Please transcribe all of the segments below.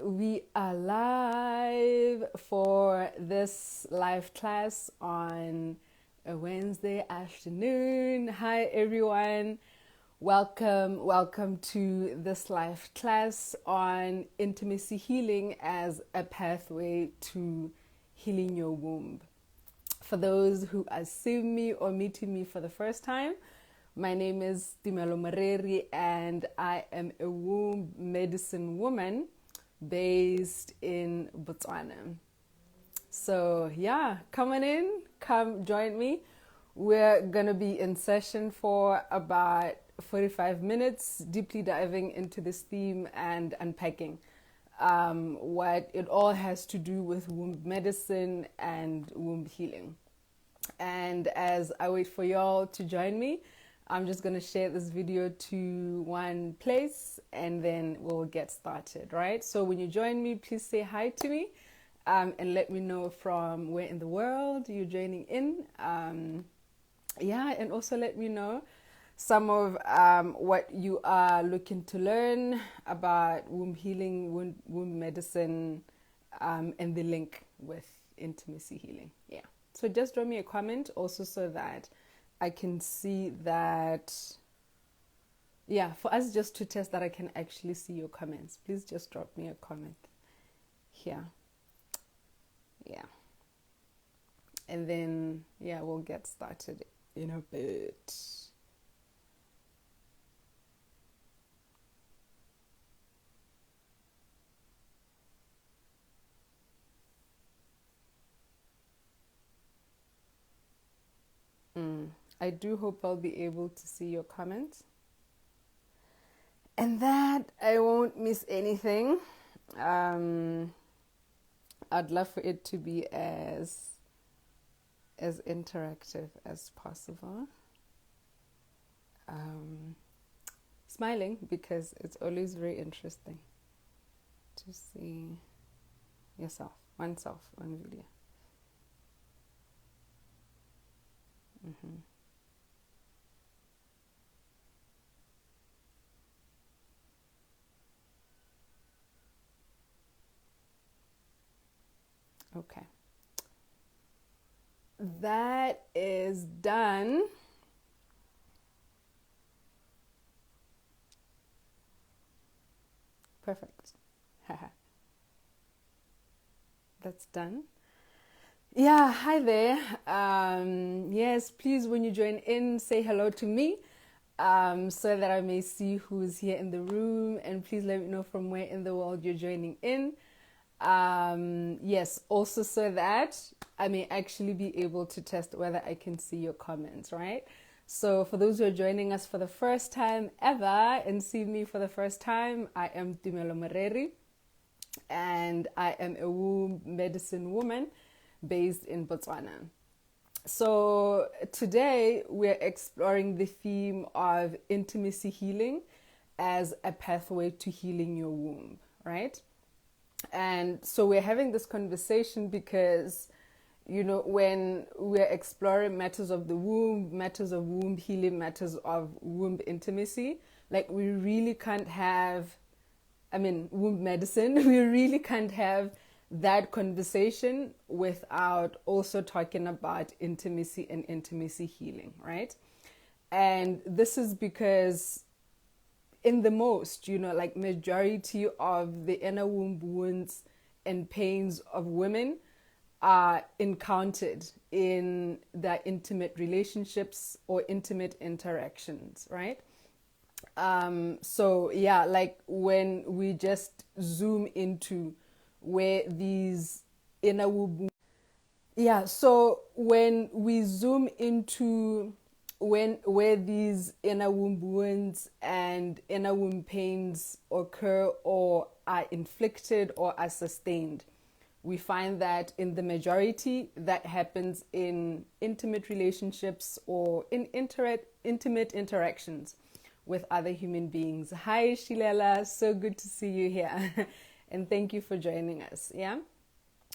we are live for this live class on a Wednesday afternoon. Hi, everyone. Welcome to this live class on intimacy healing as a pathway to healing your womb. For those who are seeing me or meeting me for the first time, my name is Tumelo Mareri and I am a womb medicine woman based in Botswana. So yeah, come on in, come join me. We're gonna be in session for about 45 minutes, deeply diving into this theme and unpacking what it all has to do with womb medicine and womb healing. And as I wait for y'all to join me, I'm just going to share this video to one place and then we'll get started, right? So when you join me, please say hi to me and let me know from where in the world you're joining in. And also let me know some of what you are looking to learn about womb healing, womb medicine, and the link with intimacy healing. Yeah. So just drop me a comment also so that I can see that, for us just to test that I can actually see your comments. Please just drop me a comment here. Yeah. And then, we'll get started in a bit. I do hope I'll be able to see your comments and that I won't miss anything. I'd love for it to be as interactive as possible. Smiling because it's always very interesting to see oneself on video. Okay. That is done. Perfect. That's done. Yeah, hi there. Yes, please, when you join in, say hello to me so that I may see who's here in the room. And please let me know from where in the world you're joining in. Yes, also so that I may actually be able to test whether I can see your comments, right? So for those who are joining us for the first time ever and see me for the first time, I am Tumelo Mareri and I am a womb medicine woman based in Botswana. So today we're exploring the theme of intimacy healing as a pathway to healing your womb, right? And so we're having this conversation because, when we're exploring matters of the womb, matters of womb healing, matters of womb intimacy, like we really can't have, womb medicine, we really can't have that conversation without also talking about intimacy and intimacy healing, right? And this is because in the most, majority of the inner womb wounds and pains of women are encountered in their intimate relationships or intimate interactions, right? When we just zoom into where these inner womb, so when we zoom into where these inner womb wounds and inner womb pains occur or are inflicted or are sustained, we find that in the majority that happens in intimate relationships or in intimate interactions with other human beings. Hi Shilela, so good to see you here and thank you for joining us.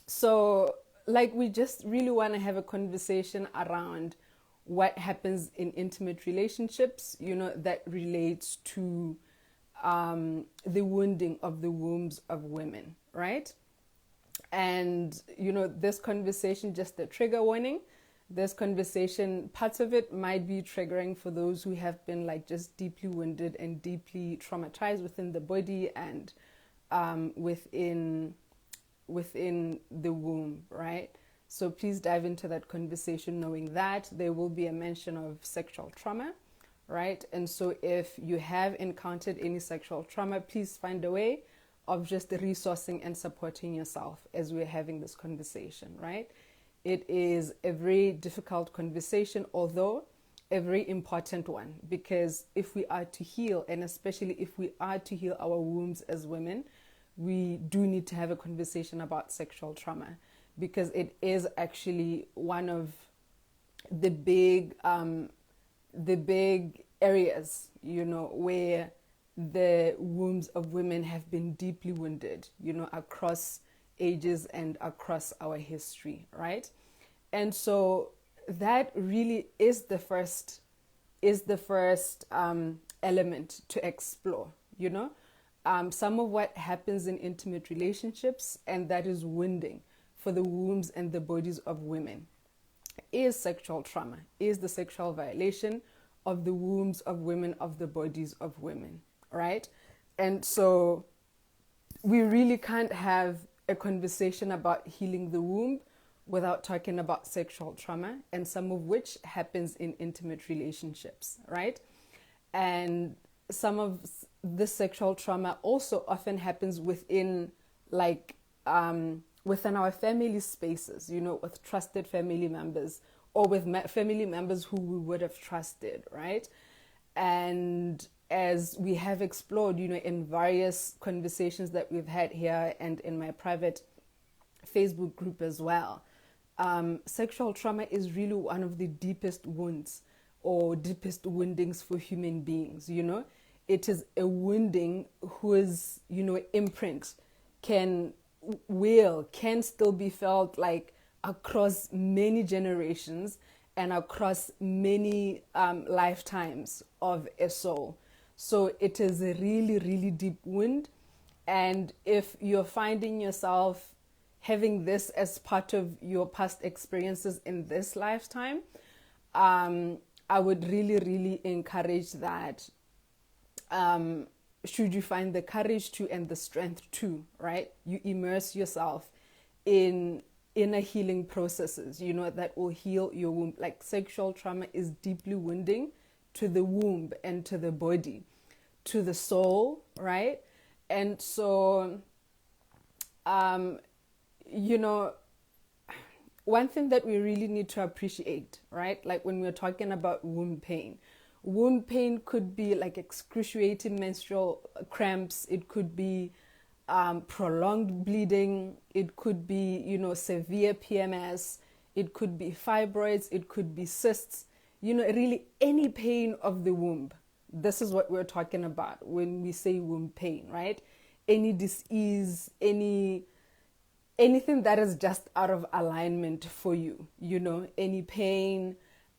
So we just really want to have a conversation around what happens in intimate relationships, that relates to the wounding of the wombs of women, right? And, this conversation, just a trigger warning, this conversation, parts of it might be triggering for those who have been like just deeply wounded and deeply traumatized within the body and within the womb, right? So please dive into that conversation knowing that there will be a mention of sexual trauma, right? And so if you have encountered any sexual trauma, please find a way of just resourcing and supporting yourself as we're having this conversation, right? It is a very difficult conversation, although a very important one, because if we are to heal, and especially if we are to heal our wombs as women, we do need to have a conversation about sexual trauma, because it is actually one of the big areas, where the wombs of women have been deeply wounded, across ages and across our history, right? And so that really is the first element to explore, some of what happens in intimate relationships, and that is wounding for the wombs and the bodies of women, is sexual trauma, is the sexual violation of the wombs of women, of the bodies of women, right? And so we really can't have a conversation about healing the womb without talking about sexual trauma, and some of which happens in intimate relationships, right? And some of this sexual trauma also often happens within within our family spaces, with trusted family members, or with family members who we would have trusted, right? And as we have explored, in various conversations that we've had here and in my private Facebook group as well, sexual trauma is really one of the deepest wounds or deepest woundings for human beings, It is a wounding whose, imprint can still be felt like across many generations and across many lifetimes of a soul. So it is a really, really deep wound. And if you're finding yourself having this as part of your past experiences in this lifetime, I would really, really encourage that. Should you find the courage to and the strength to, right? You immerse yourself in inner healing processes, that will heal your womb. Like sexual trauma is deeply wounding to the womb and to the body, to the soul, right? And so, one thing that we really need to appreciate, right? Like when we're talking about womb pain could be like excruciating menstrual cramps. It could be prolonged bleeding. It could be, severe PMS. It could be fibroids. It could be cysts. Really any pain of the womb. This is what we're talking about when we say womb pain, right? Any disease, anything that is just out of alignment for you, any pain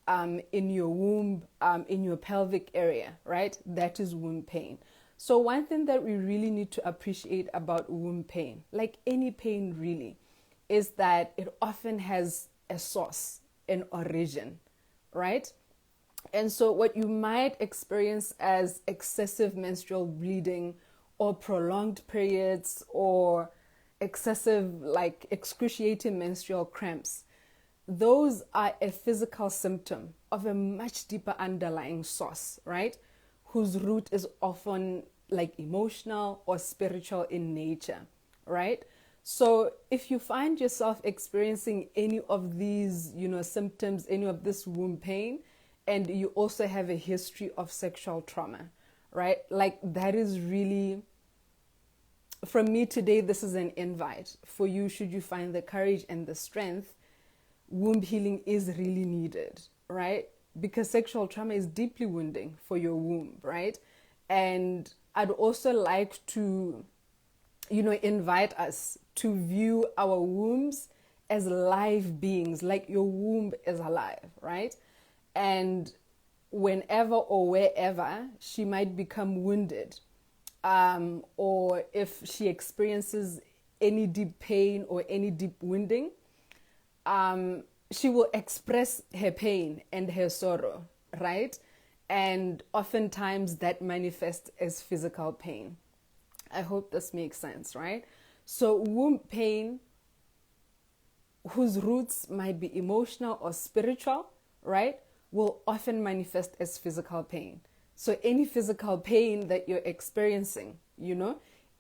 in your womb, in your pelvic area, right? That is womb pain. So one thing that we really need to appreciate about womb pain, like any pain really, is that it often has a source, an origin, right? And so what you might experience as excessive menstrual bleeding or prolonged periods or excessive, like excruciating menstrual cramps, those are a physical symptom of a much deeper underlying source, right? Whose root is often like emotional or spiritual in nature, right? So if you find yourself experiencing any of these, symptoms, any of this womb pain, and you also have a history of sexual trauma, right? Like that is really, from me today, this is an invite for you. Should you find the courage and the strength, womb healing is really needed, right? Because sexual trauma is deeply wounding for your womb, right? And I'd also like to, invite us to view our wombs as live beings, like your womb is alive, right? And whenever or wherever she might become wounded, or if she experiences any deep pain or any deep wounding, she will express her pain and her sorrow, right? And oftentimes that manifests as physical pain. I hope this makes sense, right? So womb pain, whose roots might be emotional or spiritual, right, will often manifest as physical pain. So any physical pain that you're experiencing,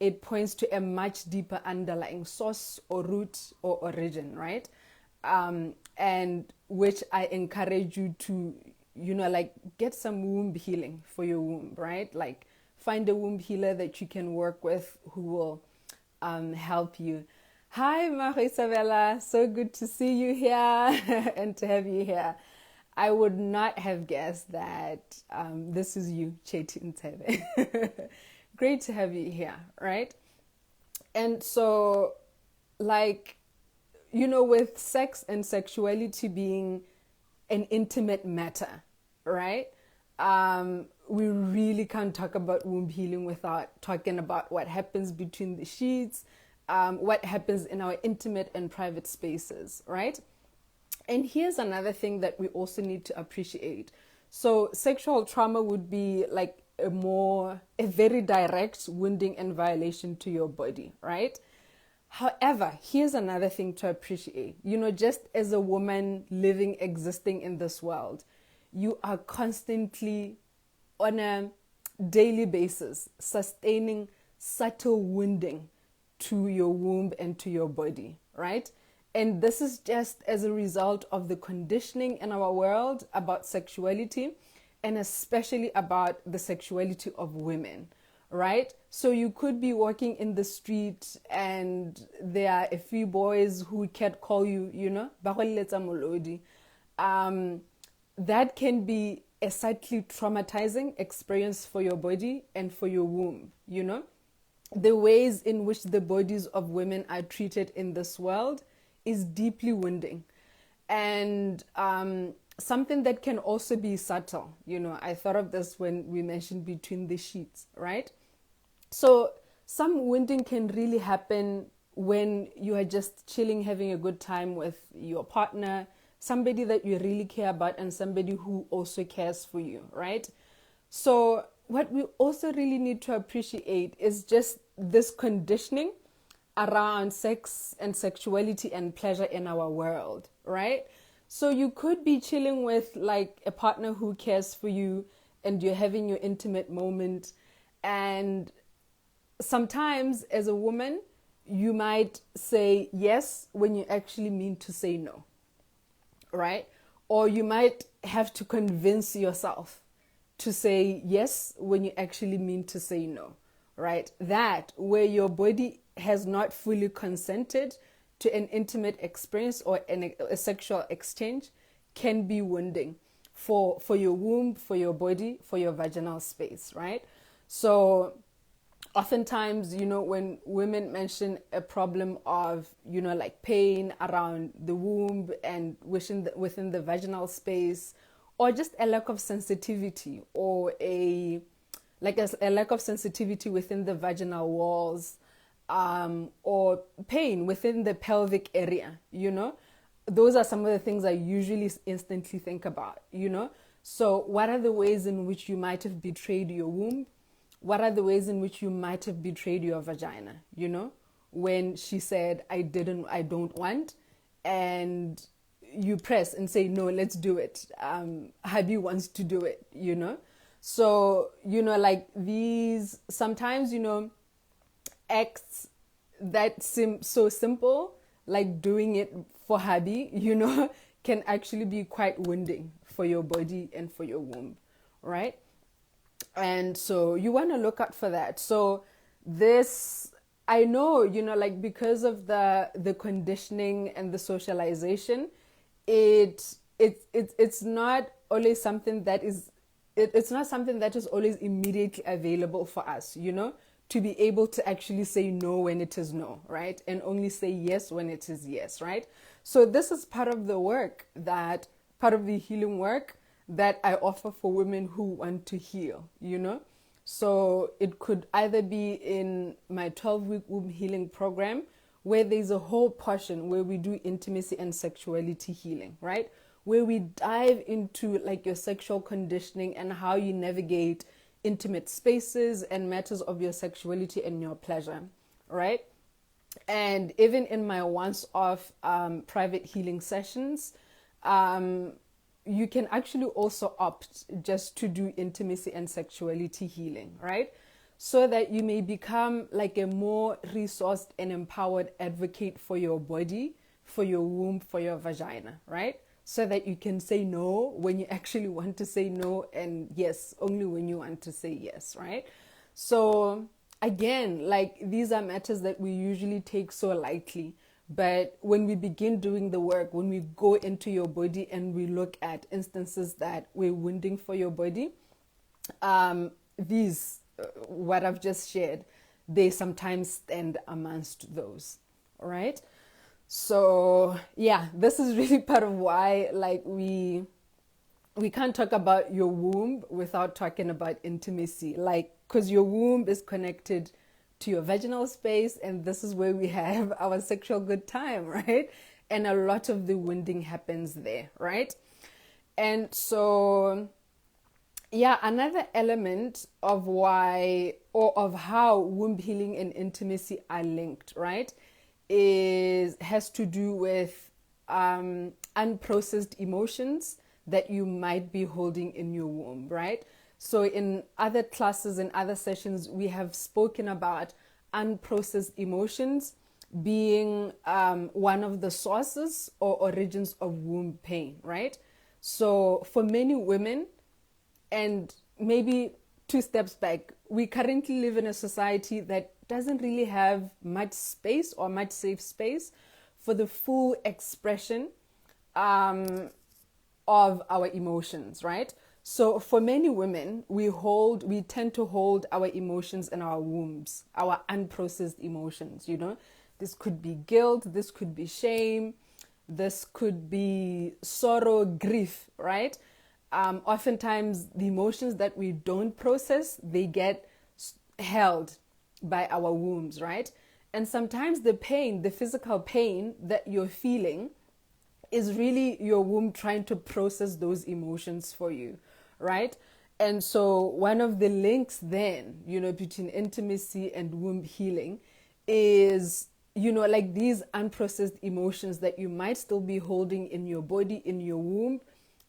it points to a much deeper underlying source or root or origin, right? And which I encourage you to, like get some womb healing for your womb, right? Like find a womb healer that you can work with who will help you. Hi, Maria Isabella. So good to see you here and to have you here. I would not have guessed that this is you, Cheti Ntebe. Great to have you here, right? And so, like, with sex and sexuality being an intimate matter, right? We really can't talk about womb healing without talking about what happens between the sheets, what happens in our intimate and private spaces, right? And here's another thing that we also need to appreciate. So sexual trauma would be like a very direct wounding and violation to your body, right? However, here's another thing to appreciate. Just as a woman living, existing in this world, you are constantly on a daily basis sustaining subtle wounding to your womb and to your body, right? And this is just as a result of the conditioning in our world about sexuality, and especially about the sexuality of women, right? So you could be walking in the street and there are a few boys who can call you, that can be a slightly traumatizing experience for your body and for your womb, The ways in which the bodies of women are treated in this world is deeply wounding. And something that can also be subtle, I thought of this when we mentioned between the sheets, right? So some wounding can really happen when you are just chilling, having a good time with your partner, somebody that you really care about and somebody who also cares for you, right? So what we also really need to appreciate is just this conditioning around sex and sexuality and pleasure in our world, right? So you could be chilling with like a partner who cares for you and you're having your intimate moment, and sometimes as a woman you might say yes when you actually mean to say no, right? Or you might have to convince yourself to say yes when you actually mean to say no, right? That where your body has not fully consented to an intimate experience or a sexual exchange can be wounding for your womb, for your body, for your vaginal space, right? So oftentimes, when women mention a problem of, like pain around the womb and within the vaginal space, or just a lack of sensitivity or a lack of sensitivity within the vaginal walls, or pain within the pelvic area, those are some of the things I usually instantly think about, So what are the ways in which you might have betrayed your womb? What are the ways in which you might have betrayed your vagina, when she said, I don't want, and you press and say, no, let's do it. Hubby wants to do it, So, like these, sometimes, acts that seem so simple, like doing it for hubby, can actually be quite wounding for your body and for your womb, right? And so you want to look out for that. So this, I know, like because of the conditioning and the socialization, it's not always something that is, it's not something that is always immediately available for us, to be able to actually say no when it is no, right? And only say yes when it is yes, right? So this is part of the healing work that I offer for women who want to heal, So it could either be in my 12-week womb healing program, where there's a whole portion where we do intimacy and sexuality healing, right? Where we dive into like your sexual conditioning and how you navigate intimate spaces and matters of your sexuality and your pleasure, right? And even in my once-off private healing sessions, you can actually also opt just to do intimacy and sexuality healing, right? So that you may become like a more resourced and empowered advocate for your body, for your womb, for your vagina, right? So that you can say no when you actually want to say no, and yes only when you want to say yes, right? So again, like, these are matters that we usually take so lightly, but when we begin doing the work, when we go into your body and we look at instances that we're wounding for your body, these what I've just shared, they sometimes stand amongst those, all right? So yeah, this is really part of why, like, we can't talk about your womb without talking about intimacy, like, because your womb is connected to your vaginal space, and this is where we have our sexual good time, right? And a lot of the wounding happens there, right? And so yeah, another element of why, or of how womb healing and intimacy are linked, right, has to do with unprocessed emotions that you might be holding in your womb, right? So in other classes and other sessions, we have spoken about unprocessed emotions being one of the sources or origins of womb pain, right? So for many women, and maybe two steps back, we currently live in a society that doesn't really have much space or much safe space for the full expression of our emotions, right? So for many women, we tend to hold our emotions in our wombs, our unprocessed emotions, you know. This could be guilt, this could be shame, this could be sorrow, grief, right? Oftentimes the emotions that we don't process, they get held by our wombs, right? And sometimes the pain, the physical pain that you're feeling, is really your womb trying to process those emotions for you, right? And so one of the links then, you know, between intimacy and womb healing is, you know, like, these unprocessed emotions that you might still be holding in your body, in your womb,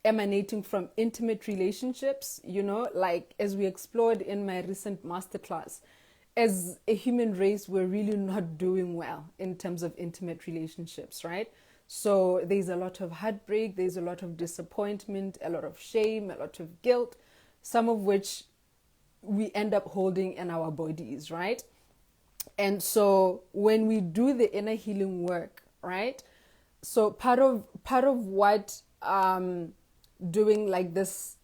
emanating from intimate relationships, you know, like, as we explored in my recent masterclass, as a human race, we're really not doing well in terms of intimate relationships, right? So there's a lot of heartbreak, there's a lot of disappointment, a lot of shame, a lot of guilt, some of which we end up holding in our bodies, right? And so when we do the inner healing work, right? So part of what doing like this,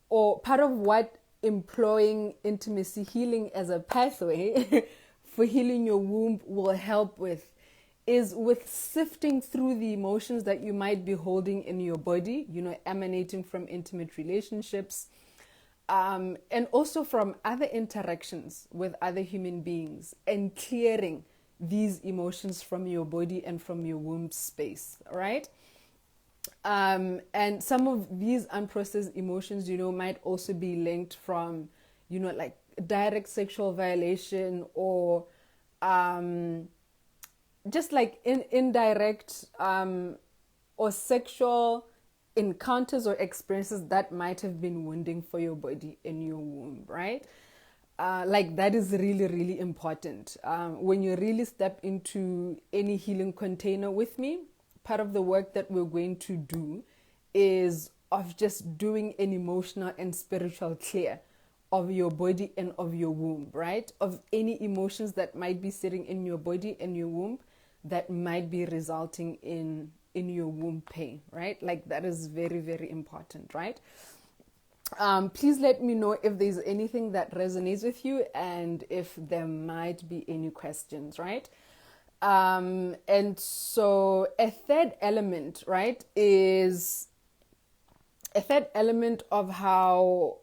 or part of what employing intimacy healing as a pathway for healing your womb will help with, is with sifting through the emotions that you might be holding in your body, you know, emanating from intimate relationships, and also from other interactions with other human beings, and clearing these emotions from your body and from your womb space, right? And some of these unprocessed emotions, you know, might also be linked from, you know, like direct sexual violation, or just like indirect or sexual encounters or experiences that might have been wounding for your body in your womb, right? Like, that is really, really important. When you really step into any healing container with me, part of the work that we're going to do is of just doing an emotional and spiritual clear of your body and of your womb, right? Of any emotions that might be sitting in your body and your womb that might be resulting in your womb pain, right? Like, that is very, very important, right? Please let me know if there's anything that resonates with you, and if there might be any questions, right? And so a third element, right, is a third element of how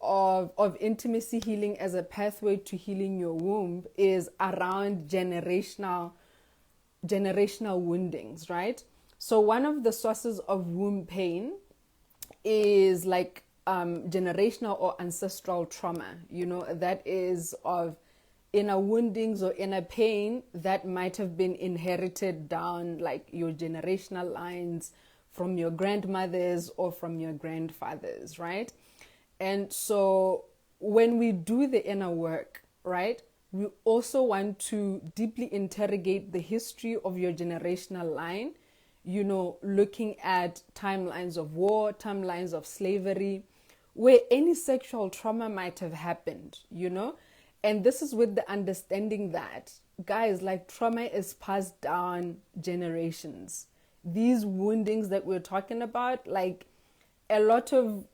of intimacy healing as a pathway to healing your womb is around generational woundings, right? So one of the sources of womb pain is like generational or ancestral trauma, that is of inner woundings or inner pain that might have been inherited down like your generational lines from your grandmothers or from your grandfathers, right? And so when we do the inner work, right, we also want to deeply interrogate the history of your generational line, looking at timelines of war, timelines of slavery, where any sexual trauma might have happened, And this is with the understanding that, guys, like trauma is passed down generations. These woundings that we're talking about, like a lot of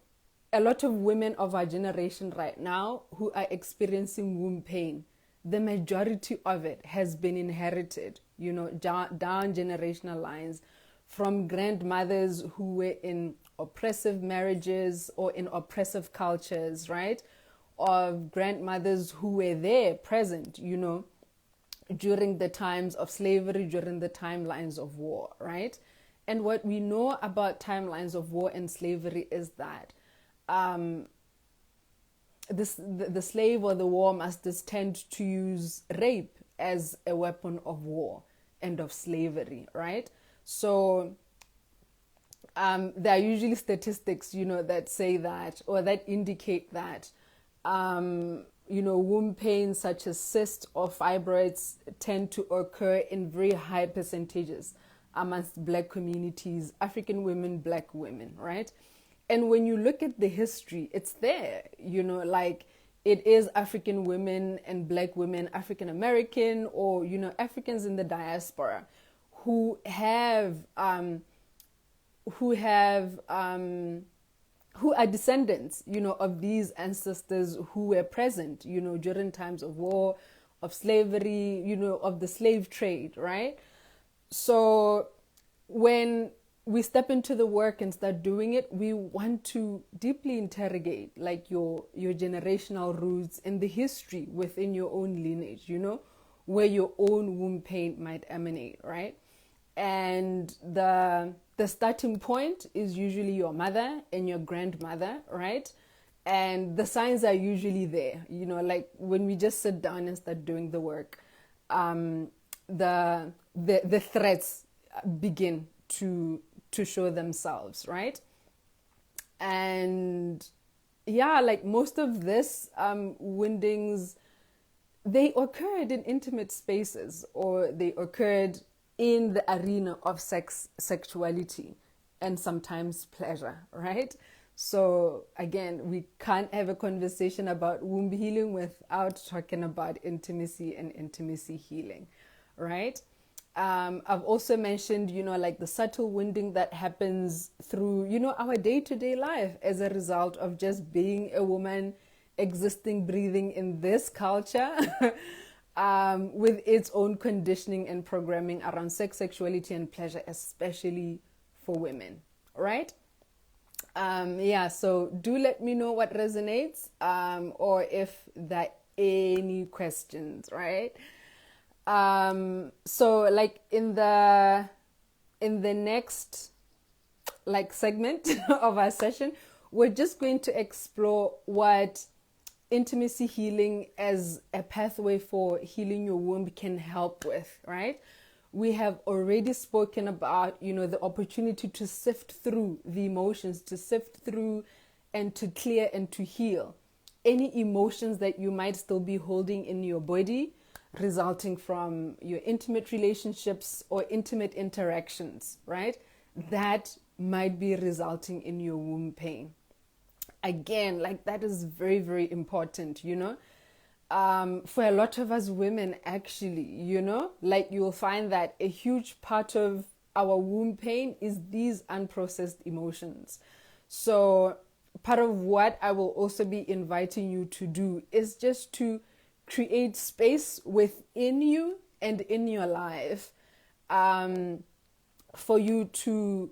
women of our generation right now who are experiencing womb pain, the majority of it has been inherited, down generational lines from grandmothers who were in oppressive marriages or in oppressive cultures, right? Of grandmothers who were there present, during the times of slavery, during the timelines of war, right? And what we know about timelines of war and slavery is that the slave or the war masters tend to use rape as a weapon of war and of slavery, right? So there are usually statistics, that say that or that indicate that, womb pain such as cysts or fibroids tend to occur in very high percentages amongst Black communities, African women, Black women, right? And when you look at the history, it's there, like it is African women and Black women, African American or, Africans in the diaspora who are descendants, of these ancestors who were present, during times of war, of slavery, of the slave trade, right? So when we step into the work and start doing it, we want to deeply interrogate like your generational roots and the history within your own lineage, where your own womb pain might emanate, right? And the starting point is usually your mother and your grandmother, right? And the signs are usually there, like when we just sit down and start doing the work, the threats begin to show themselves, right? And yeah, like most of this woundings, they occurred in intimate spaces or they occurred in the arena of sexuality and sometimes pleasure, right? So again, we can't have a conversation about womb healing without talking about intimacy and intimacy healing, right? I've also mentioned, like the subtle wounding that happens through, our day-to-day life as a result of just being a woman, existing, breathing in this culture, with its own conditioning and programming around sex, sexuality, and pleasure, especially for women, right? So do let me know what resonates, or if there are any questions, right? So like in the next like segment of our session, we're just going to explore what intimacy healing as a pathway for healing your womb can help with, right? We have already spoken about, the opportunity to sift through the emotions, to sift through and to clear and to heal any emotions that you might still be holding in your body, resulting from your intimate relationships or intimate interactions, right? That might be resulting in your womb pain. Again, like that is very, very important, for a lot of us women, actually, like you'll find that a huge part of our womb pain is these unprocessed emotions. So part of what I will also be inviting you to do is just to create space within you and in your life, for you to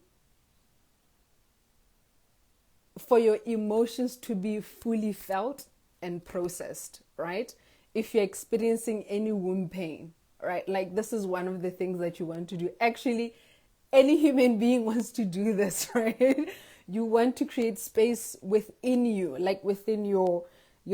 for your emotions to be fully felt and processed, right? If you're experiencing any womb pain, right? Like this is one of the things that you want to do. Actually, any human being wants to do this, right? You want to create space within you, like within your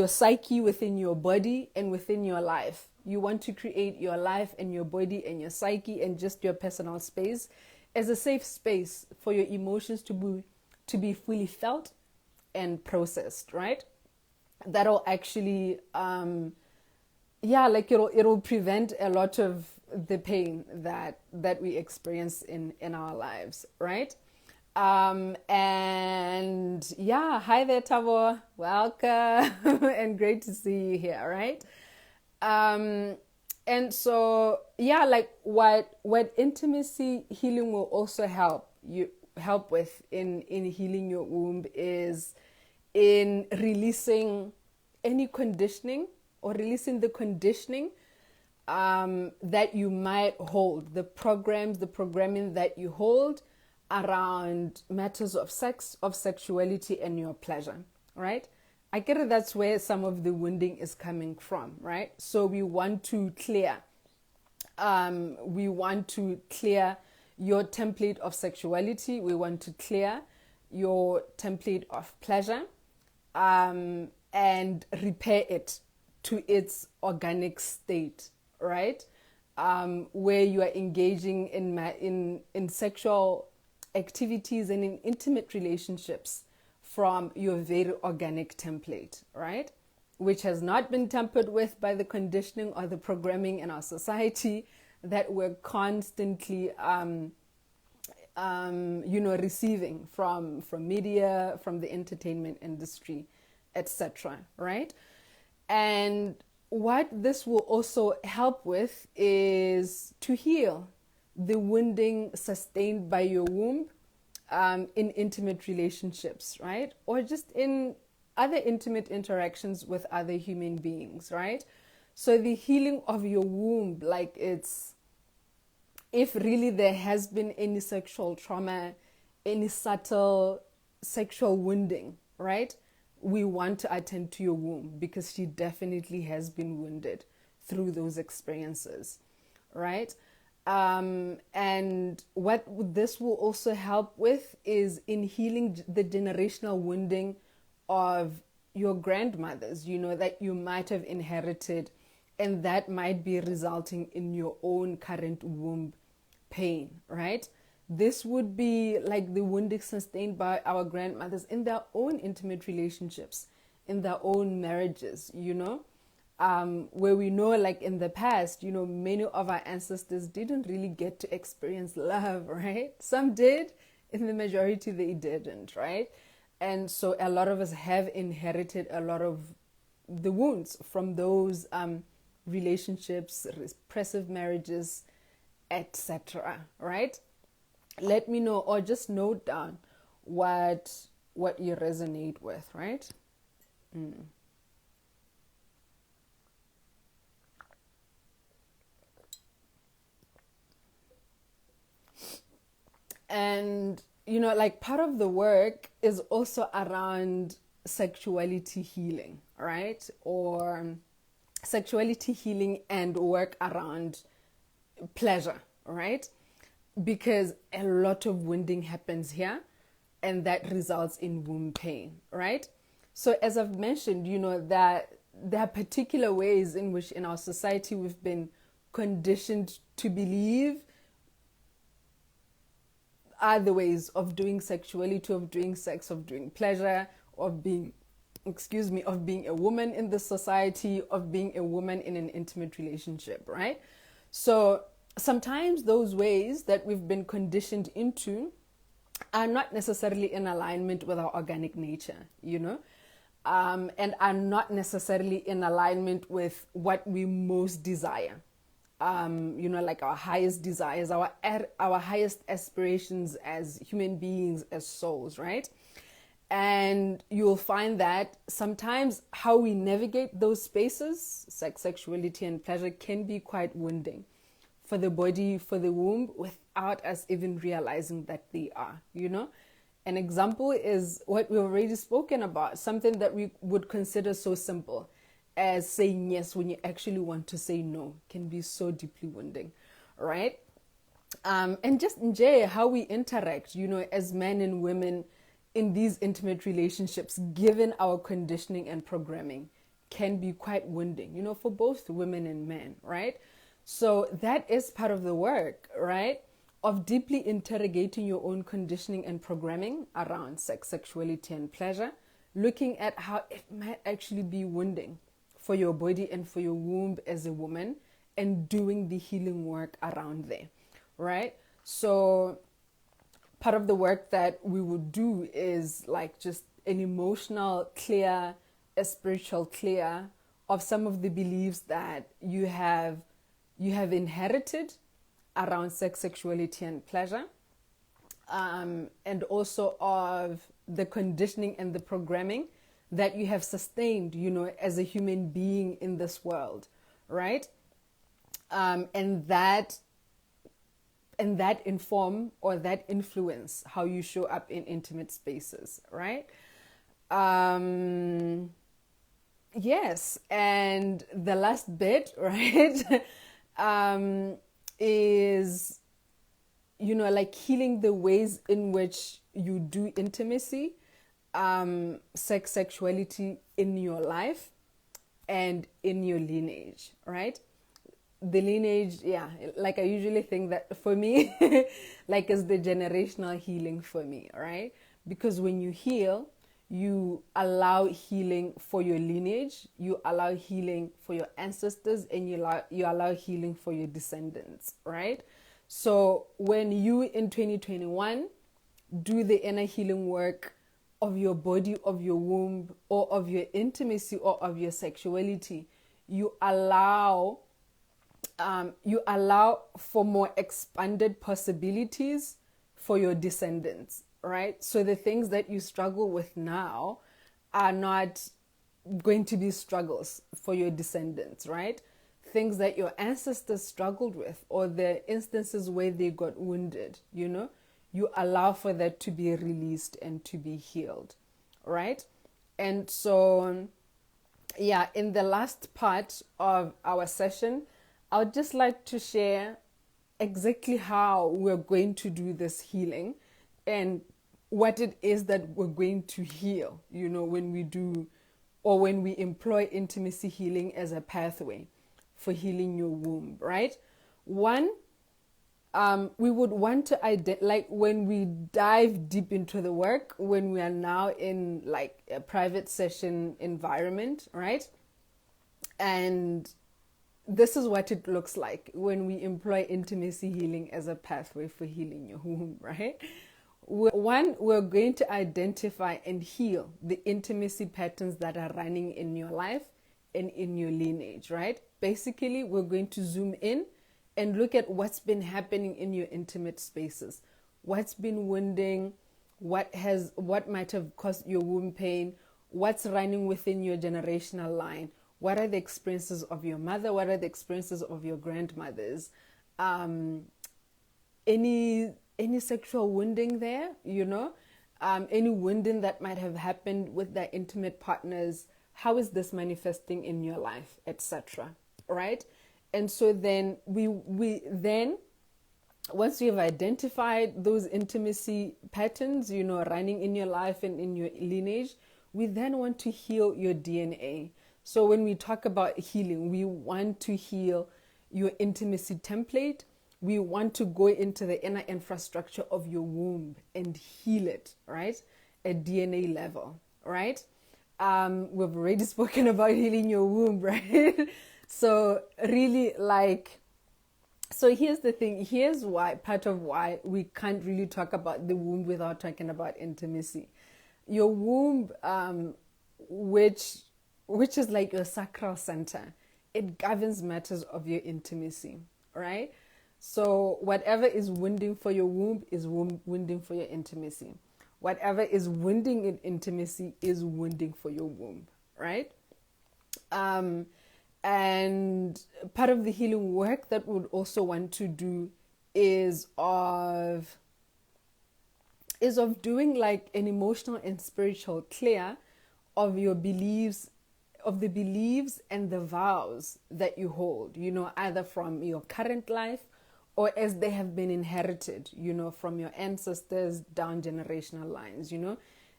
psyche, within your body, and within your life. You want to create your life and your body and your psyche and just your personal space as a safe space for your emotions to be fully felt and processed, right? That'll actually like it'll prevent a lot of the pain that we experience in our lives, right? And yeah, hi there, Tavo. Welcome and great to see you here, right? Um, and so yeah, like what intimacy healing will also help with in healing your womb is in releasing any conditioning or releasing the conditioning that you might hold, the programming that you hold around matters of sex, of sexuality, and your pleasure, right? I get it, that's where some of the wounding is coming from, right? So we want to clear your template of sexuality. We want to clear your template of pleasure, and repair it to its organic state, right? Where you are engaging in sexual activities and in intimate relationships from your very organic template, right? Which has not been tampered with by the conditioning or the programming in our society that we're constantly receiving from media, from the entertainment industry, etc., right? And what this will also help with is to heal the wounding sustained by your womb in intimate relationships, right? Or just in other intimate interactions with other human beings, right? So the healing of your womb, like it's, if really there has been any sexual trauma, any subtle sexual wounding, right? We want to attend to your womb because she definitely has been wounded through those experiences, right? And what this will also help with is in healing the generational wounding of your grandmothers, that you might have inherited, and that might be resulting in your own current womb pain, right? This would be like the wounding sustained by our grandmothers in their own intimate relationships, in their own marriages, where we know, like in the past, many of our ancestors didn't really get to experience love, right? Some did, in the majority they didn't, right? And so a lot of us have inherited a lot of the wounds from those relationships, repressive marriages, etc., right? Let me know, or just note down what you resonate with, right? And like part of the work is also around sexuality healing, right? Or sexuality healing and work around pleasure, right? Because a lot of wounding happens here, and that results in womb pain, right? So as I've mentioned, that there are particular ways in which in our society we've been conditioned to believe are the ways of doing sexuality, of doing sex, of doing pleasure, of being a woman in the society, of being a woman in an intimate relationship, right? So sometimes those ways that we've been conditioned into are not necessarily in alignment with our organic nature, and are not necessarily in alignment with what we most desire. Like our highest desires, our highest aspirations as human beings, as souls, right? And you'll find that sometimes how we navigate those spaces, sex, sexuality, and pleasure, can be quite wounding for the body, for the womb, without us even realizing that they are, An example is what we've already spoken about, something that we would consider so simple as saying yes when you actually want to say no can be so deeply wounding, right? And just enjoy how we interact, as men and women in these intimate relationships, given our conditioning and programming, can be quite wounding, for both women and men, right? So that is part of the work, right? Of deeply interrogating your own conditioning and programming around sex, sexuality, and pleasure, looking at how it might actually be wounding for your body and for your womb as a woman, and doing the healing work around there, right? So part of the work that we would do is like just an emotional clear, a spiritual clear of some of the beliefs that you have inherited around sex, sexuality, and pleasure, and also of the conditioning and the programming that you have sustained, as a human being in this world, right? And that inform or that influence how you show up in intimate spaces, right? Yes, and the last bit, right, is, like healing the ways in which you do intimacy, sex, sexuality in your life and in your lineage, right? The lineage, yeah, like I usually think that for me, like is the generational healing for me, right? Because when you heal, you allow healing for your lineage, you allow healing for your ancestors, and you allow healing for your descendants, right? So when you in 2021 do the inner healing work of your body, of your womb, or of your intimacy, or of your sexuality, you allow for more expanded possibilities for your descendants, right? So the things that you struggle with now are not going to be struggles for your descendants, right? Things that your ancestors struggled with, or the instances where they got wounded, you allow for that to be released and to be healed, right? And so, yeah, in the last part of our session, I would just like to share exactly how we're going to do this healing and what it is that we're going to heal, when we do, or when we employ intimacy healing as a pathway for healing your womb, right? One, we would want to like when we dive deep into the work, when we are now in like a private session environment, right? And this is what it looks like when we employ intimacy healing as a pathway for healing your womb, right? We're going to identify and heal the intimacy patterns that are running in your life and in your lineage, right? Basically, we're going to zoom in and look at what's been happening in your intimate spaces, what's been wounding, what might have caused your womb pain, what's running within your generational line, what are the experiences of your mother, what are the experiences of your grandmothers, any sexual wounding there, any wounding that might have happened with their intimate partners, how is this manifesting in your life, etc., right? And so then we then, once you've identified those intimacy patterns, running in your life and in your lineage, we then want to heal your DNA. So when we talk about healing, we want to heal your intimacy template. We want to go into the inner infrastructure of your womb and heal it, right? At DNA level, right? We've already spoken about healing your womb, right? So really so here's the thing. Here's part of why we can't really talk about the womb without talking about intimacy. Your womb, which is like your sacral center, it governs matters of your intimacy, right? So whatever is wounding for your womb is wounding for your intimacy. Whatever is wounding in intimacy is wounding for your womb, right? And part of the healing work that we would also want to do is of is of doing like an emotional and spiritual clear of your beliefs, of the beliefs and the vows that you hold, either from your current life or as they have been inherited, from your ancestors down generational lines.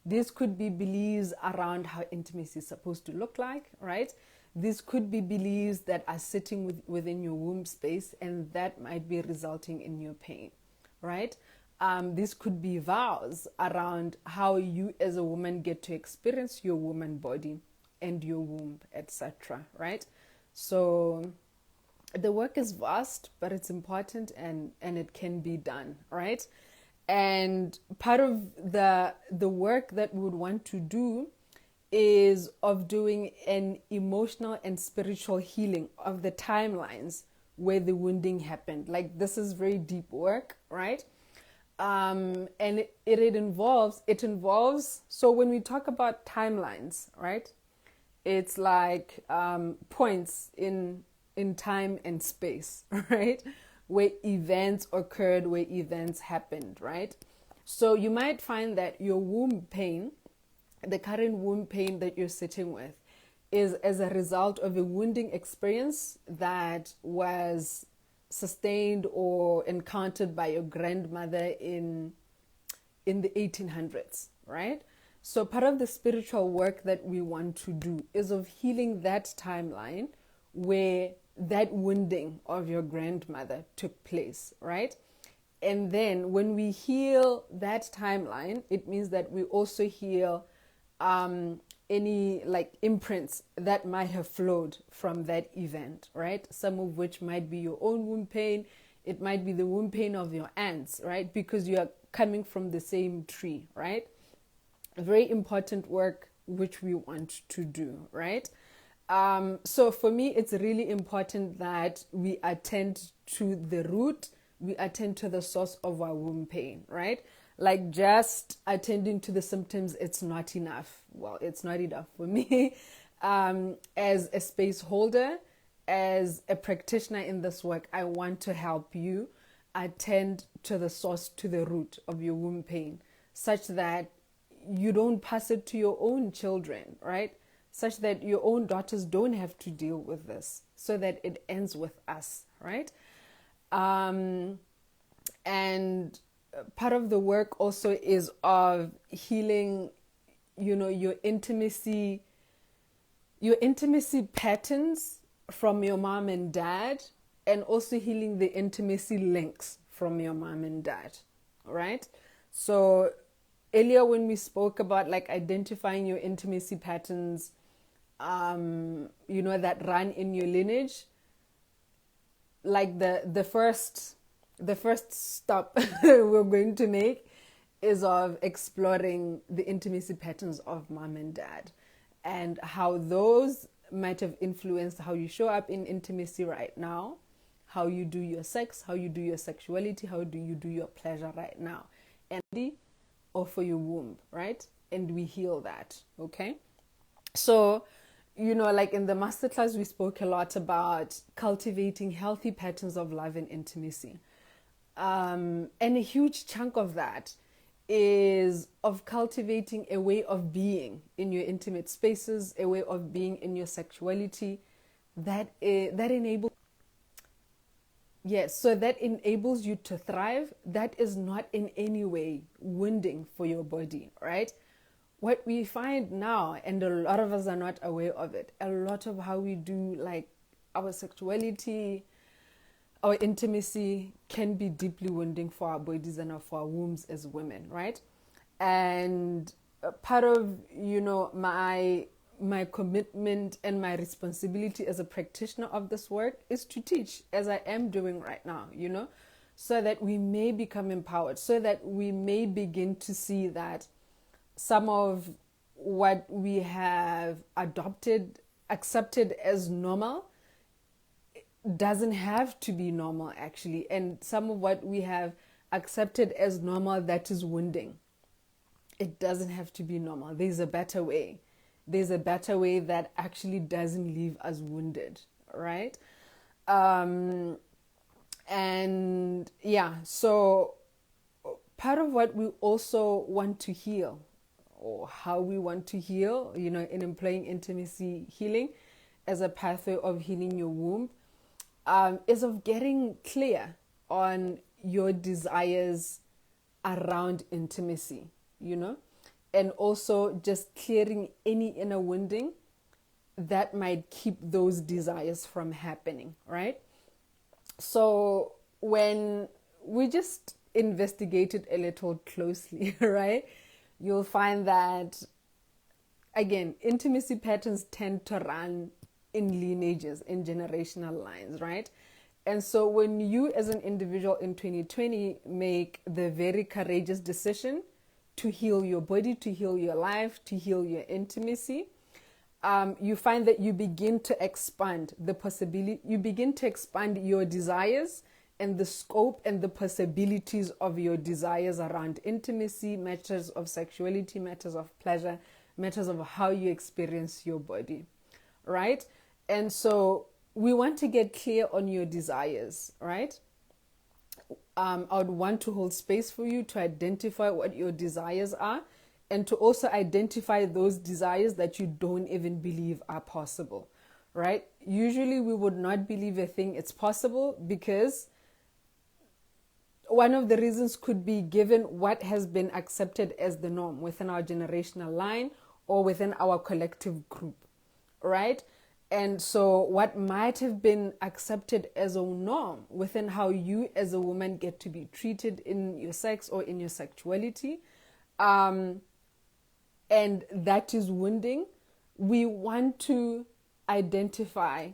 This could be beliefs around how intimacy is supposed to look like, right? This could be beliefs that are sitting within your womb space, and that might be resulting in your pain, right? This could be vows around how you as a woman get to experience your woman body and your womb, etc., right? So the work is vast, but it's important, and it can be done, right? And part of the work that we would want to do is of doing an emotional and spiritual healing of the timelines where the wounding happened. Like, this is very deep work, right? And it involves, so when we talk about timelines, right, it's like points in time and space, right, where events occurred, where events happened, right? So you might find that your womb pain, the current womb pain that you're sitting with, is as a result of a wounding experience that was sustained or encountered by your grandmother in the 1800s, right? So part of the spiritual work that we want to do is of healing that timeline where that wounding of your grandmother took place, right? And then when we heal that timeline, it means that we also heal any like imprints that might have flowed from that event, right? Some of which might be your own womb pain. It might be the womb pain of your aunts, right? Because you are coming from the same tree, right? Very important work which we want to do, right? So for me, it's really important that we attend to the root, we attend to the source of our womb pain, right? Like, just attending to the symptoms, it's not enough. Well, it's not enough for me. As a space holder, as a practitioner in this work, I want to help you attend to the source, to the root of your womb pain, such that you don't pass it to your own children, right? Such that your own daughters don't have to deal with this, so that it ends with us, right? And part of the work also is of healing, your intimacy patterns from your mom and dad, and also healing the intimacy links from your mom and dad, right? So earlier when we spoke about like identifying your intimacy patterns, that run in your lineage, like the first stop we're going to make is of exploring the intimacy patterns of mom and dad, and how those might have influenced how you show up in intimacy right now, how you do your sex, how you do your sexuality, how do you do your pleasure right now, and or for your womb, right? And we heal that, okay? So, like in the masterclass, we spoke a lot about cultivating healthy patterns of love and intimacy. And a huge chunk of that is of cultivating a way of being in your intimate spaces, a way of being in your sexuality that enables, yes, so that enables you to thrive. That is not in any way wounding for your body, right? What we find now, and a lot of us are not aware of it, a lot of how we do like our sexuality, our intimacy can be deeply wounding for our bodies and for our wombs as women, right? And part of, my commitment and my responsibility as a practitioner of this work is to teach, as I am doing right now, so that we may become empowered, so that we may begin to see that some of what we have accepted as normal, doesn't have to be normal, actually. And some of what we have accepted as normal, that is wounding, it doesn't have to be normal. There's a better way. There's a better way that actually doesn't leave us wounded, right? And yeah, so part of what we also want to heal, or how we want to heal, in employing intimacy healing as a pathway of healing your womb, is of getting clear on your desires around intimacy, and also just clearing any inner wounding that might keep those desires from happening, right? So when we just investigated a little closely, right, you'll find that, again, intimacy patterns tend to run in lineages, in generational lines, right? And so when you as an individual in 2020 make the very courageous decision to heal your body, to heal your life, to heal your intimacy, you find that you begin to expand the possibility, you begin to expand your desires and the scope and the possibilities of your desires around intimacy, matters of sexuality, matters of pleasure, matters of how you experience your body, right? And so we want to get clear on your desires, right? I would want to hold space for you to identify what your desires are, and to also identify those desires that you don't even believe are possible, right? Usually we would not believe a thing it's possible because one of the reasons could be given what has been accepted as the norm within our generational line or within our collective group, right? And so what might have been accepted as a norm within how you as a woman get to be treated in your sex or in your sexuality, and that is wounding, we want to identify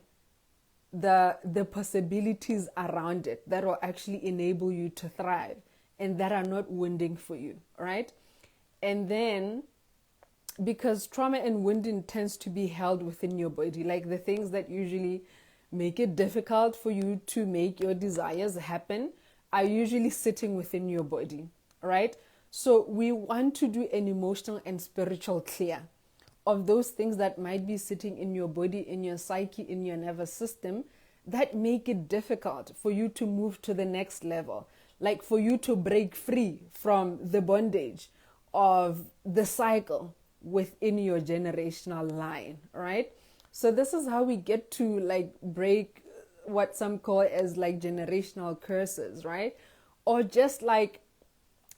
the possibilities around it that will actually enable you to thrive and that are not wounding for you, right? And then, because trauma and wounding tends to be held within your body, like the things that usually make it difficult for you to make your desires happen are usually sitting within your body, right? So we want to do an emotional and spiritual clear of those things that might be sitting in your body, in your psyche, in your nervous system, that make it difficult for you to move to the next level, like for you to break free from the bondage of the cycle within your generational line, right? So this is how we get to like break what some call as like generational curses, right? Or just like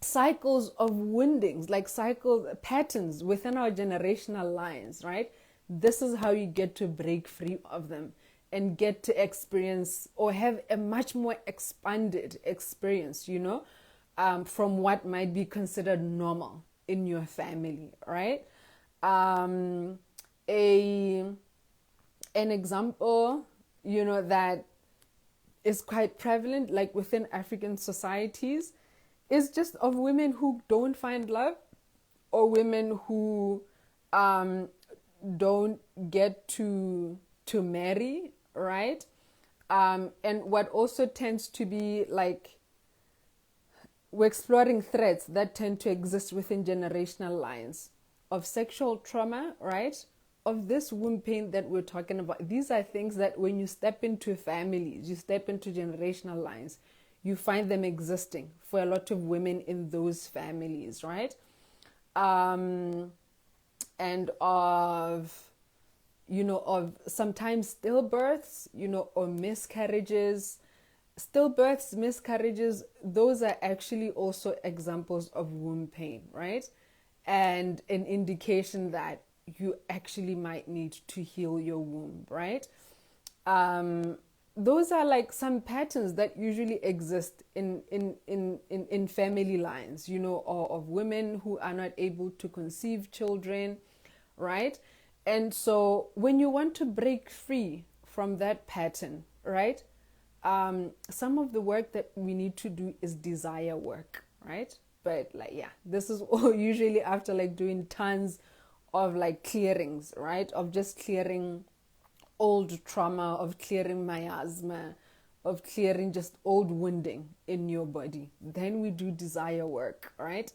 cycles of woundings, like cycle patterns within our generational lines, right? This is how you get to break free of them and get to experience or have a much more expanded experience, from what might be considered normal in your family, right? An example, that is quite prevalent, like within African societies, is just of women who don't find love, or women who don't get to marry, right? And what also tends to be like, we're exploring threads that tend to exist within generational lines of sexual trauma, right? Of this womb pain that we're talking about. These are things that when you step into families, you step into generational lines, you find them existing for a lot of women in those families, right? And of sometimes stillbirths, or miscarriages. Stillbirths, miscarriages, those are actually also examples of womb pain, right? And an indication that you actually might need to heal your womb, right? Those are like some patterns that usually exist in family lines, or of women who are not able to conceive children, right? And so when you want to break free from that pattern, right? Some of the work that we need to do is desire work, right? But this is all usually after like doing tons of like clearings, right? Of just clearing old trauma, of clearing miasma, of clearing just old wounding in your body. Then we do desire work, right?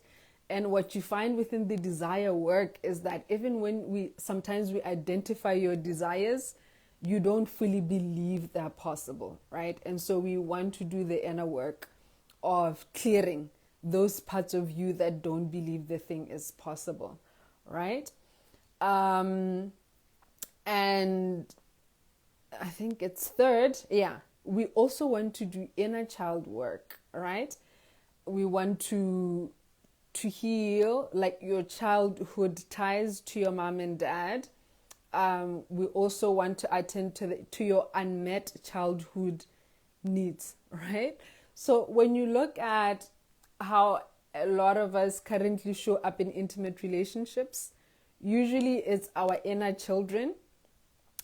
And what you find within the desire work is that even when sometimes we identify your desires, you don't fully believe they're possible, right? And so we want to do the inner work of clearing those parts of you that don't believe the thing is possible, right? And I think it's third, yeah, we also want to do inner child work, right? We want to heal like your childhood ties to your mom and dad. We also want to attend to your unmet childhood needs, right? So when you look at how a lot of us currently show up in intimate relationships, usually it's our inner children,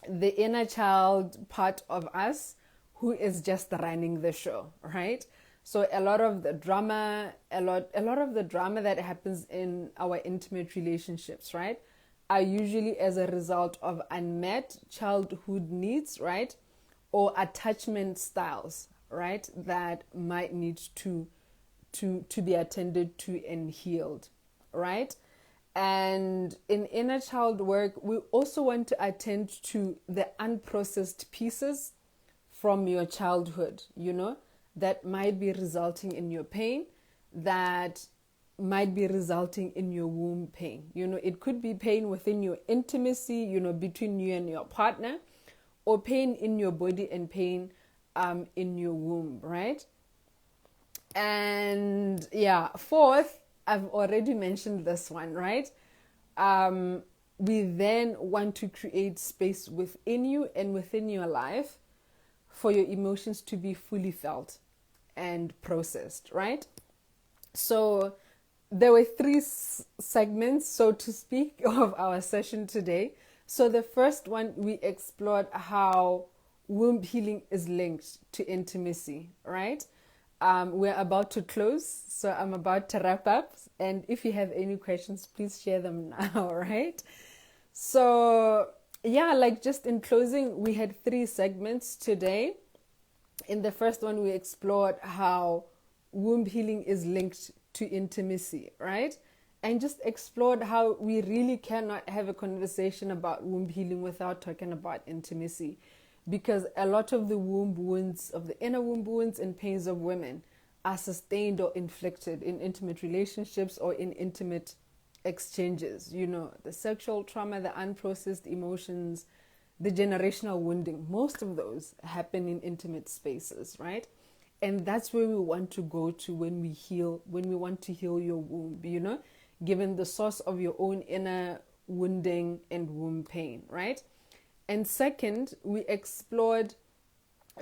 the inner child part of us who is just running the show, right? So a lot of the drama, a lot of the drama that happens in our intimate relationships, right, are usually as a result of unmet childhood needs, right? Or attachment styles, right? That might need to be attended to and healed, right? And in inner child work, we also want to attend to the unprocessed pieces from your childhood, that might be resulting in your pain, that might be resulting in your womb pain. It could be pain within your intimacy, between you and your partner, or pain in your body and pain in your womb, right? And yeah, fourth, I've already mentioned this one, right? We then want to create space within you and within your life for your emotions to be fully felt and processed, right? So there were three segments, so to speak, of our session today. So the first one, we explored how womb healing is linked to intimacy, right? We're about to close, so I'm about to wrap up. And if you have any questions, please share them now, right? So yeah, like just in closing, we had three segments today. In the first one, we explored how womb healing is linked to intimacy, right? And just explored how we really cannot have a conversation about womb healing without talking about intimacy. Because a lot of the womb wounds, of the inner womb wounds and pains of women, are sustained or inflicted in intimate relationships or in intimate exchanges. The sexual trauma, the unprocessed emotions, the generational wounding, most of those happen in intimate spaces, right? And that's where we want to go to when we want to heal your womb, given the source of your own inner wounding and womb pain, right? And second, we explored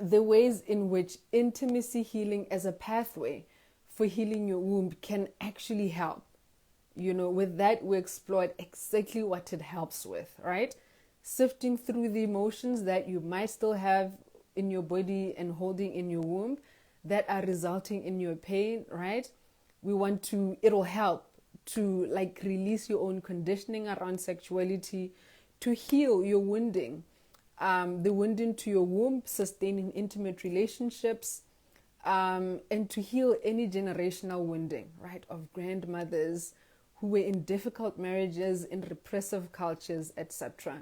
the ways in which intimacy healing as a pathway for healing your womb can actually help. With that, we explored exactly what it helps with, right? Sifting through the emotions that you might still have in your body and holding in your womb that are resulting in your pain, right? It'll help to release your own conditioning around sexuality, to heal your wounding, the wounding to your womb, sustaining intimate relationships, and to heal any generational wounding, right, of grandmothers who were in difficult marriages, in repressive cultures, etc.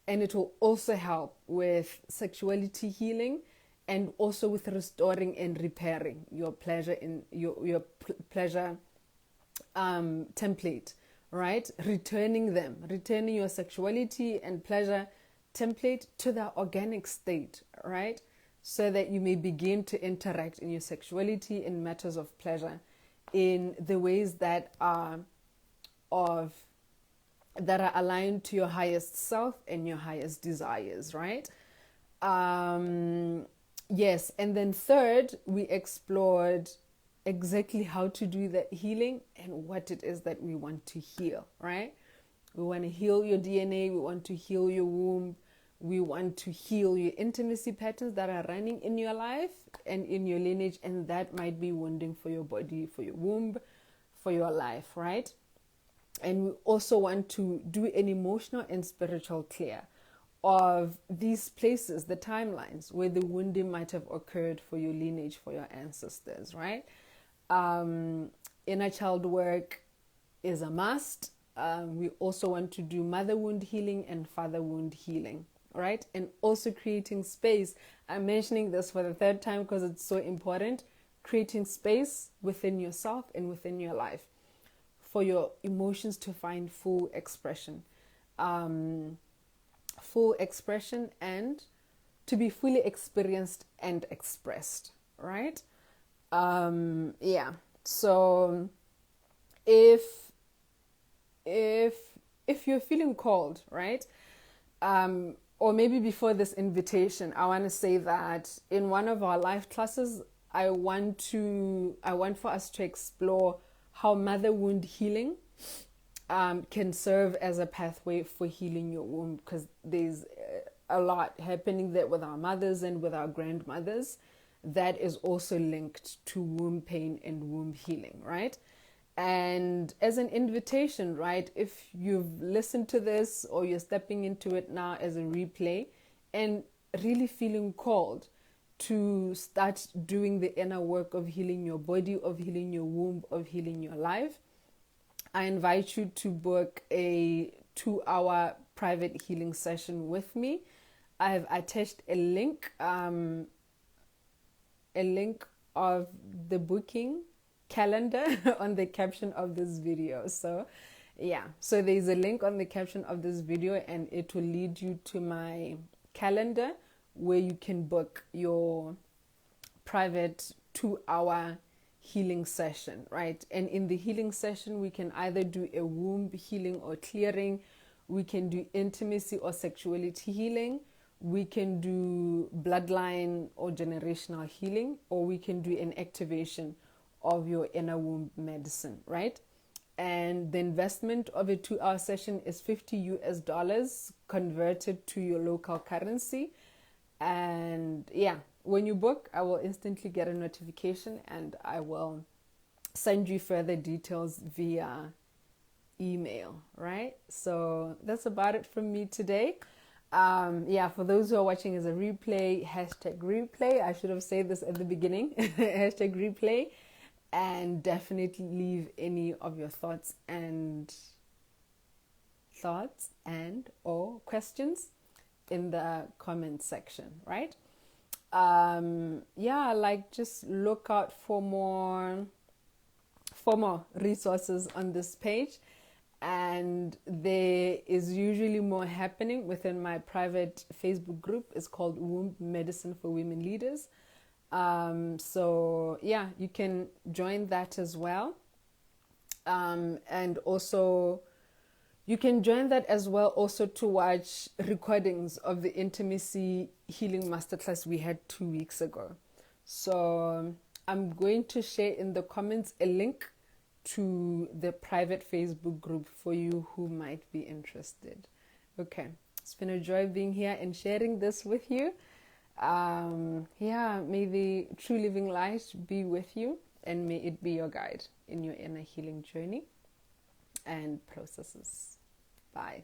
And it will also help with sexuality healing and also with restoring and repairing your pleasure in your pleasure template, right? Returning your sexuality and pleasure template to the organic state, right? So that you may begin to interact in your sexuality in matters of pleasure in the ways that are aligned to your highest self and your highest desires, right? Yes, and then third, we explored exactly how to do that healing and what it is that we want to heal, right? We want to heal your DNA, we want to heal your womb, we want to heal your intimacy patterns that are running in your life and in your lineage, and that might be wounding for your body, for your womb, for your life, right? And we also want to do an emotional and spiritual clear of these places, the timelines where the wounding might have occurred for your lineage, for your ancestors, right? Inner child work is a must. We also want to do mother wound healing and father wound healing, right? And also creating space. I'm mentioning this for the third time because it's so important. creating space within yourself and within your life for your emotions to find full expression. Full expression and to be fully experienced and expressed, right? Yeah. So if you're feeling called, right? Or maybe before this invitation, I want to say that in one of our life classes, I want for us to explore how mother wound healing can serve as a pathway for healing your womb, because there's a lot happening there with our mothers and with our grandmothers that is also linked to womb pain and womb healing, right? And as an invitation, right, if you've listened to this or you're stepping into it now as a replay and really feeling called to start doing the inner work of healing your body, of healing your womb, of healing your life, I invite you to book a 2-hour private healing session with me. I've attached a link of the booking calendar on the caption of this video. So there's a link on the caption of this video, and it will lead you to my calendar where you can book your private 2-hour healing session, right? And in the healing session, we can either do a womb healing or clearing, we can do intimacy or sexuality healing, we can do bloodline or generational healing, or we can do an activation of your inner womb medicine, right? And the investment of a 2-hour session is $50 converted to your local currency. And when you book, I will instantly get a notification and I will send you further details via email, right? So that's about it from me today. For those who are watching as a replay, #replay. I should have said this at the beginning. #replay. And definitely leave any of your thoughts and or questions in the comment section, right? Just look out for more resources on this page, and there is usually more happening within my private Facebook group. It's called Womb Medicine for Women Leaders. You can join that as well. And also you can join that as well also to watch recordings of the intimacy healing masterclass we had 2 weeks ago. So I'm going to share in the comments a link to the private Facebook group for you who might be interested. Okay, it's been a joy being here and sharing this with you. May the true living light be with you, and may it be your guide in your inner healing journey and processes. Bye.